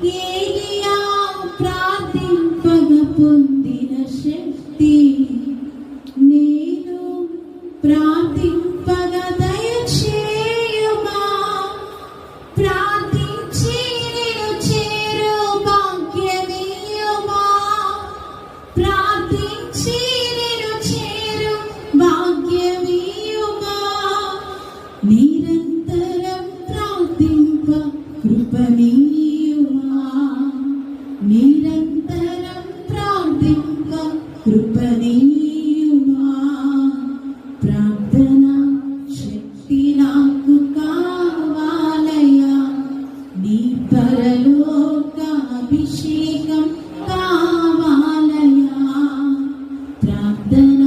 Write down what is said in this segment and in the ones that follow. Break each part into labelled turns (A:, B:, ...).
A: ఏలియా ప్రార్థింపగ పొందిన శక్తి నేను ప్రార్థింపగ దయచేయుమా. ప్రార్థించి నేను చేరు భాగ్యమీయుమా. ప్రార్థించి నేను చేరు భాగ్యమీయుమా. నిరంతరం ప్రార్థింప కృపనీయుమా. నిరంతరం ప్రార్థింప కృపనీయుమా. ప్రార్థన శక్తి నాకు కావాలయ్యా. నీ పరలోక అభిషేకం కావాలయ్యా. ప్రార్థన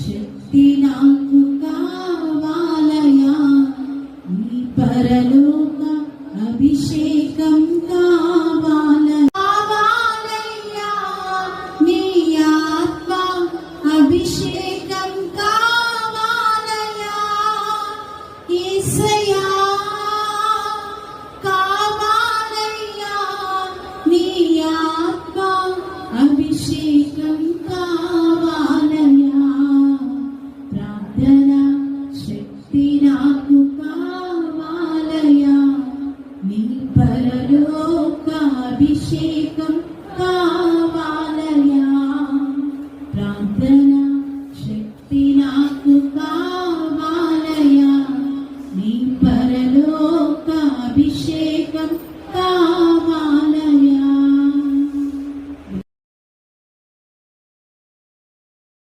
A: శక్తి నాకు కావాలయ్యా. నీ పరలోక అభిషేకం కావాలయ్యా. నీ ఆత్మ అభిషేకం కావాలయ్యా. యేసయ్యా కావాలయ్యా. నీ ఆత్మ అభిషేకం కావాలయ్యా. ప్రార్థన శక్తి నాకు